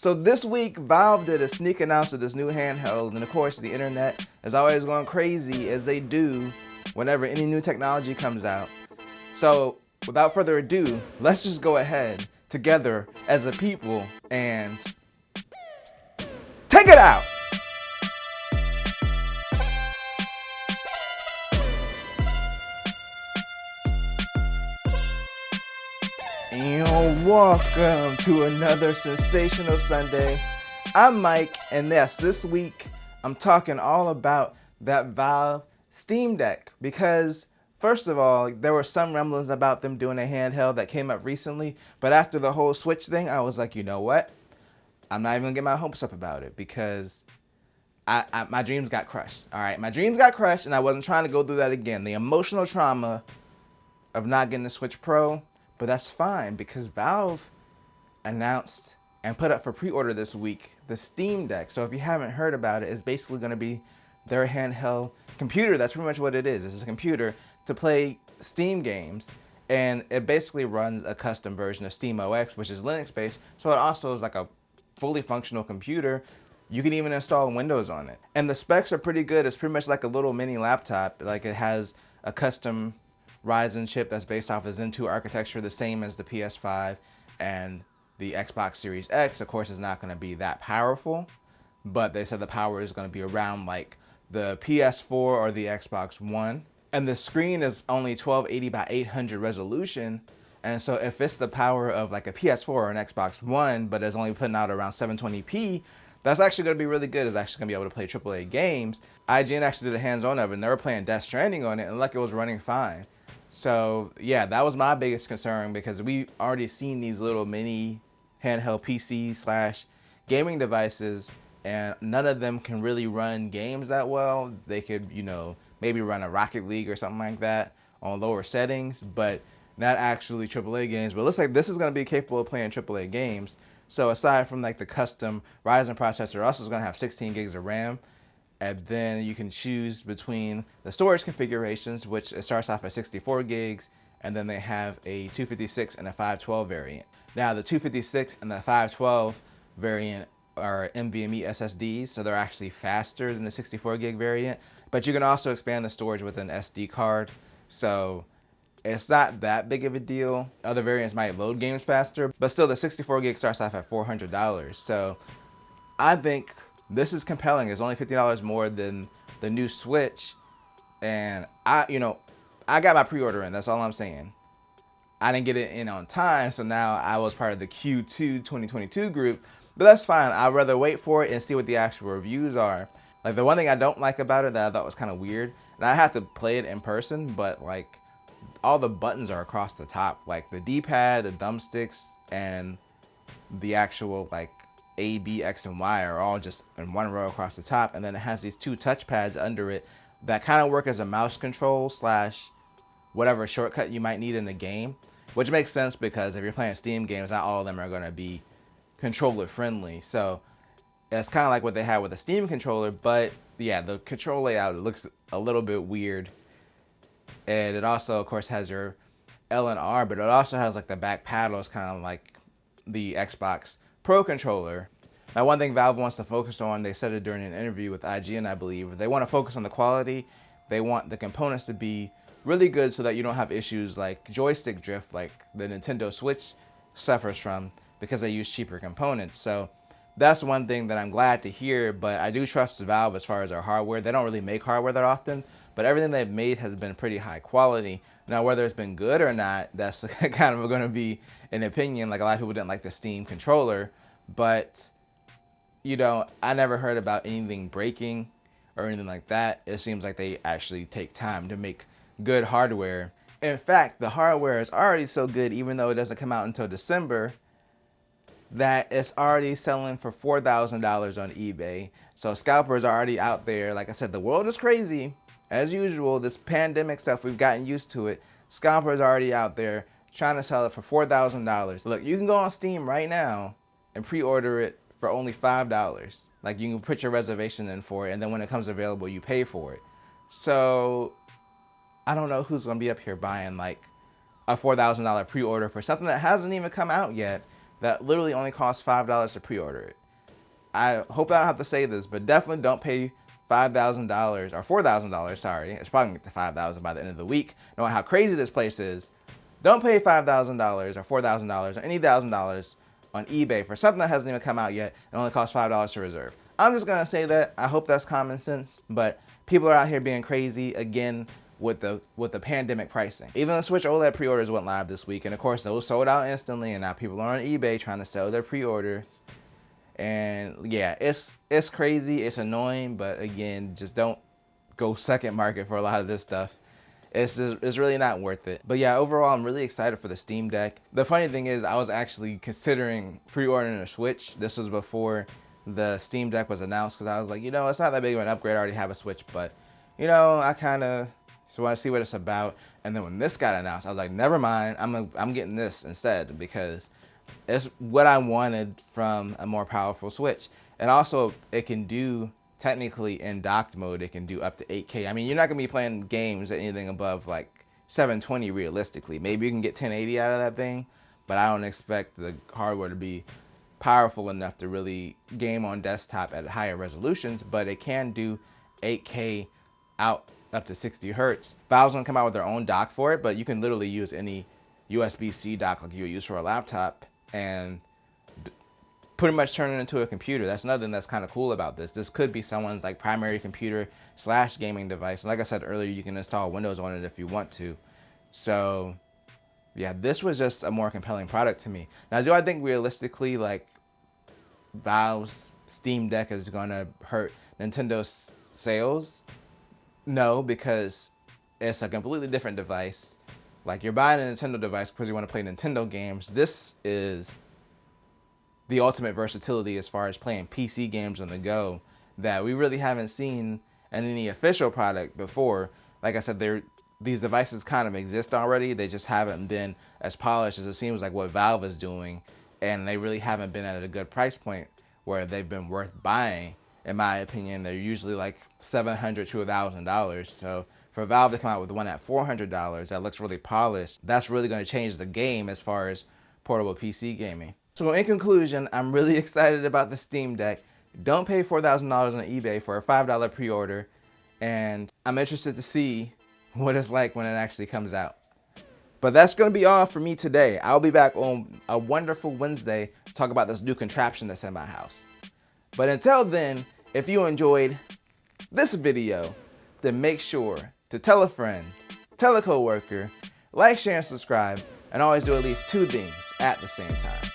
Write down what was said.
So this week, Valve did a sneak announcement of this new handheld, and of course, the internet is always going crazy as they do whenever any new technology comes out. So without further ado, let's just go ahead together as a people and take it out. And welcome to another sensational Sunday. I'm Mike, and yes, this week I'm talking all about that Valve Steam Deck because first of all, there were some rumblings about them doing a handheld that came up recently, but after the whole Switch thing, I was like, you know what? I'm not even gonna get my hopes up about it because my dreams got crushed. All right, my dreams got crushed, and I wasn't trying to go through that again. The emotional trauma of not getting the Switch Pro, but that's fine because Valve announced and put up for pre-order this week the Steam Deck. So if you haven't heard about it, it's basically going to be their handheld computer. That's pretty much what it is. It's a computer to play Steam games, and it basically runs a custom version of SteamOS, which is Linux-based. So it also is like a fully functional computer. You can even install Windows on it. And the specs are pretty good. It's pretty much like a little mini laptop. Like it has a custom Ryzen chip that's based off of Zen 2 architecture, the same as the PS5, and the Xbox Series X, of course, is not going to be that powerful, but they said the power is going to be around like the PS4 or the Xbox One. And the screen is only 1280 by 800 resolution. And so if it's the power of like a PS4 or an Xbox One, but it's only putting out around 720p, that's actually going to be really good. It's actually going to be able to play AAA games. IGN actually did a hands-on of it, and they were playing Death Stranding on it, and like it was running fine. So yeah, that was my biggest concern because we've already seen these little mini handheld PC / gaming devices, and none of them can really run games that well. They could, maybe run a Rocket League or something like that on lower settings, but not actually AAA games. But it looks like this is going to be capable of playing AAA games. So aside from like the custom Ryzen processor, also is going to have 16 gigs of RAM. And then you can choose between the storage configurations, which it starts off at 64 gigs, and then they have a 256 and a 512 variant. Now, the 256 and the 512 variant are NVMe SSDs, so they're actually faster than the 64 gig variant. But you can also expand the storage with an SD card, so it's not that big of a deal. Other variants might load games faster, but still the 64 gig starts off at $400. So I think this is compelling. It's only $50 more than the new Switch. And I got my pre-order in. That's all I'm saying. I didn't get it in on time, so now I was part of the Q2 2022 group. But that's fine. I'd rather wait for it and see what the actual reviews are. Like the one thing I don't like about it that I thought was kind of weird, and I have to play it in person, but like all the buttons are across the top. Like the D-pad, the thumbsticks, and the actual like A, B, X, and Y are all just in one row across the top, and then it has these two touch pads under it that kind of work as a mouse control / whatever shortcut you might need in the game, which makes sense because if you're playing Steam games, not all of them are going to be controller friendly. So it's kind of like what they had with the Steam controller, but yeah, the control layout looks a little bit weird. And it also, of course, has your L and R, but it also has like the back paddles, kind of like the Xbox Pro controller. Now, one thing Valve wants to focus on, they said it during an interview with IGN, I believe, they want to focus on the quality. They want the components to be really good so that you don't have issues like joystick drift, like the Nintendo Switch suffers from because they use cheaper components. So that's one thing that I'm glad to hear, but I do trust Valve as far as their hardware. They don't really make hardware that often, but everything they've made has been pretty high quality. Now, whether it's been good or not, that's kind of going to be an opinion. Like a lot of people didn't like the Steam controller, but I never heard about anything breaking or anything like that. It seems like they actually take time to make good hardware. In fact, the hardware is already so good, even though it doesn't come out until December, that it's already selling for $4,000 on eBay. So Scalpers are already out there. Like I said, the world is crazy. As usual, this pandemic stuff, we've gotten used to it. Scalpers are already out there trying to sell it for $4,000. Look, you can go on Steam right now and pre-order it for only $5. Like you can put your reservation in for it, and then when it comes available, you pay for it. So I don't know who's gonna be up here buying like a $4,000 pre-order for something that hasn't even come out yet that literally only costs $5 to pre-order it. I hope I don't have to say this, but definitely don't pay $5,000 or $4,000, sorry. It's probably going to get to $5,000 by the end of the week, knowing how crazy this place is. Don't pay $5,000 or $4,000 or any $1,000 on eBay for something that hasn't even come out yet and only costs $5 to reserve. I'm just going to say that. I hope that's common sense, but people are out here being crazy again with the pandemic pricing. Even the Switch OLED pre-orders went live this week, and of course those sold out instantly, and now people are on eBay trying to sell their pre-orders. And yeah, it's crazy, it's annoying, but again, just don't go second market for a lot of this stuff. It's really not worth it. But yeah, overall, I'm really excited for the Steam Deck. The funny thing is, I was actually considering pre-ordering a Switch. This was before the Steam Deck was announced, because I was like, you know, it's not that big of an upgrade. I already have a Switch, but you know, I kind of just want to see what it's about. And then when this got announced, I was like, never mind, I'm getting this instead, because it's what I wanted from a more powerful Switch. And also, it can do, technically in docked mode, it can do up to 8K. I mean, you're not going to be playing games at anything above like 720 realistically. Maybe you can get 1080 out of that thing, but I don't expect the hardware to be powerful enough to really game on desktop at higher resolutions, but it can do 8K out up to 60 hertz. Valve's gonna come out with their own dock for it, but you can literally use any USB-C dock like you would use for a laptop and pretty much turn it into a computer. That's another thing that's kind of cool about this. This could be someone's like primary computer / gaming device. And like I said earlier, you can install Windows on it if you want to. So yeah, this was just a more compelling product to me. Now, do I think realistically like Valve's Steam Deck is gonna hurt Nintendo's sales? No, because it's a completely different device. Like, you're buying a Nintendo device because you want to play Nintendo games. This is the ultimate versatility as far as playing PC games on the go that we really haven't seen in any official product before. Like I said, these devices kind of exist already. They just haven't been as polished as it seems like what Valve is doing, and they really haven't been at a good price point where they've been worth buying. In my opinion, they're usually like $700 to $1,000. So for Valve to come out with one at $400 that looks really polished, that's really going to change the game as far as portable PC gaming. So in conclusion, I'm really excited about the Steam Deck. Don't pay $4,000 on eBay for a $5 pre-order, and I'm interested to see what it's like when it actually comes out. But that's going to be all for me today. I'll be back on a wonderful Wednesday to talk about this new contraption that's in my house. But until then, if you enjoyed this video, then make sure to tell a friend, tell a coworker, like, share, and subscribe, and always do at least 2 things at the same time.